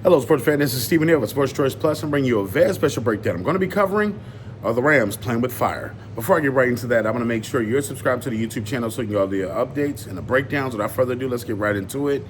Hello, sports fan. This is Stephen Hill with Sports Choice Plus. I'm bringing you a very special breakdown. I'm going to be covering the Rams playing with fire. Before I get right into that, I'm going to make sure you're subscribed to the YouTube channel so you can get all the updates and the breakdowns. Without further ado, let's get right into it.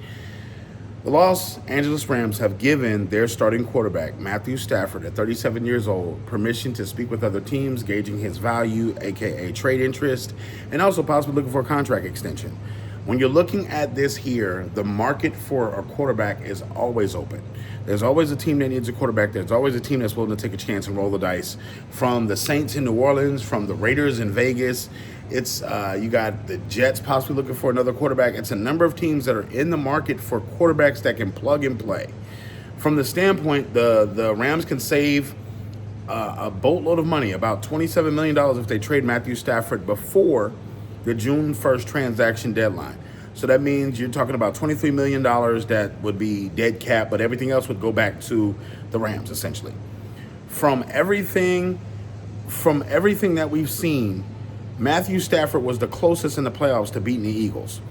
The Los Angeles Rams have given their starting quarterback, Matthew Stafford, at 37 years old, permission to speak with other teams, gauging his value, aka trade interest, and also possibly looking for a contract extension. When you're looking at this here, the market for a quarterback is always open. There's always a team that needs a quarterback. There's always a team that's willing to take a chance and roll the dice. From the Saints in New Orleans, from the Raiders in Vegas, it's you got the Jets possibly looking for another quarterback. It's a number of teams that are in the market for quarterbacks that can plug and play. From the standpoint, the Rams can save a boatload of money, about $27 million if they trade Matthew Stafford before the June 1st transaction deadline. So that means you're talking about $23 million that would be dead cap, but everything else would go back to the Rams, essentially. From everything that we've seen, Matthew Stafford was the closest in the playoffs to beating the Eagles.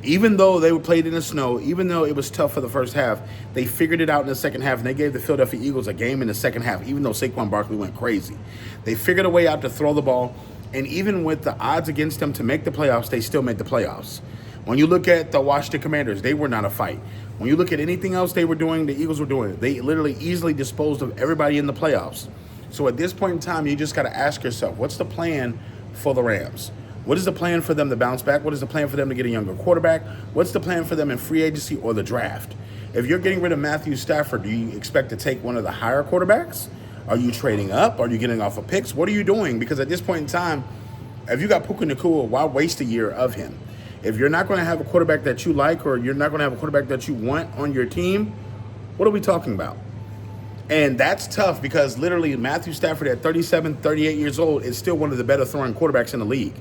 Even though they were played in the snow, even though it was tough for the first half, they figured it out in the second half, and they gave the Philadelphia Eagles a game in the second half, even though Saquon Barkley went crazy. They figured a way out to throw the ball, and even with the odds against them to make the playoffs, they still made the playoffs. When you look at the Washington Commanders, they were not a fight. When you look at anything else they were doing, the Eagles were doing it. They literally easily disposed of everybody in the playoffs. So at this point in time, you just got to ask yourself, what's the plan for the Rams? What is the plan for them to bounce back? What is the plan for them to get a younger quarterback? What's the plan for them in free agency or the draft? If you're getting rid of Matthew Stafford, do you expect to take one of the higher quarterbacks? Are you trading up? Are you getting off of picks? What are you doing? Because at this point in time, if you got Puka Nacua, why waste a year of him? If you're not going to have a quarterback that you like, or you're not going to have a quarterback that you want on your team, what are we talking about? And that's tough because literally Matthew Stafford at 37, 38 years old is still one of the better throwing quarterbacks in the league.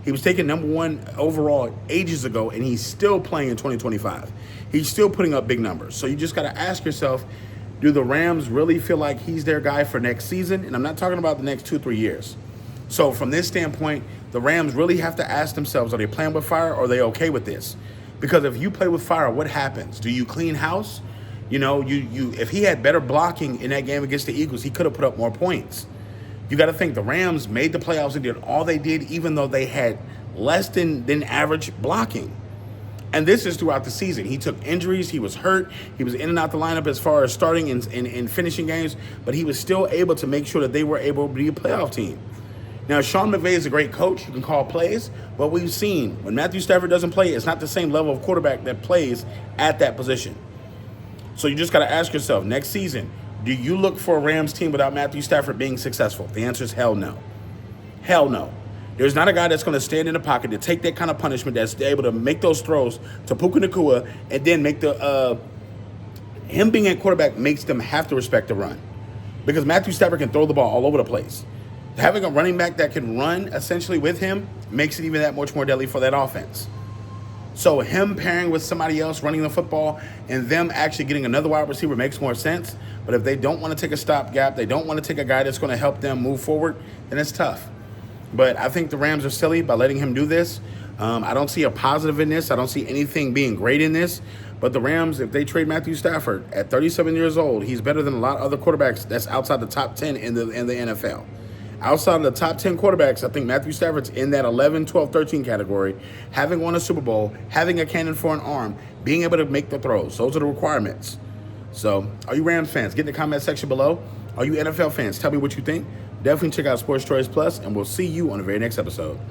He was taken number one overall ages ago, and he's still playing in 2025. He's still putting up big numbers. So you just got to ask yourself, do the Rams really feel like he's their guy for next season? And I'm not talking about the next 2-3 years. So from this standpoint, the Rams really have to ask themselves, are they playing with fire, or are they okay with this? Because if you play with fire, what happens? Do you clean house? You know, if he had better blocking in that game against the Eagles, he could have put up more points. You got to think the Rams made the playoffs and did all they did, even though they had less than average blocking. And this is throughout the season. He took injuries. He was hurt. He was in and out the lineup as far as starting and finishing games, but he was still able to make sure that they were able to be a playoff team. Now, Sean McVay is a great coach. He can call plays, but we've seen when Matthew Stafford doesn't play, it's not the same level of quarterback that plays at that position. So you just got to ask yourself, next season, do you look for a Rams team without Matthew Stafford being successful? The answer is hell no. Hell no. There's not a guy that's going to stand in the pocket to take that kind of punishment, that's able to make those throws to Puka Nacua and then make him being a quarterback makes them have to respect the run. Because Matthew Stafford can throw the ball all over the place. Having a running back that can run essentially with him makes it even that much more deadly for that offense. So him pairing with somebody else running the football and them actually getting another wide receiver makes more sense. But if they don't want to take a stopgap, they don't want to take a guy that's going to help them move forward, then it's tough. But I think the Rams are silly by letting him do this. I don't see a positive in this. I don't see anything being great in this. But the Rams, if they trade Matthew Stafford at 37 years old, he's better than a lot of other quarterbacks that's outside the top 10 in the NFL. Outside of the top 10 quarterbacks, I think Matthew Stafford's in that 11, 12, 13 category, having won a Super Bowl, having a cannon for an arm, being able to make the throws. Those are the requirements. So, are you Rams fans? Get in the comment section below. Are you NFL fans? Tell me what you think. Definitely check out Sports Choice Plus, and we'll see you on the very next episode.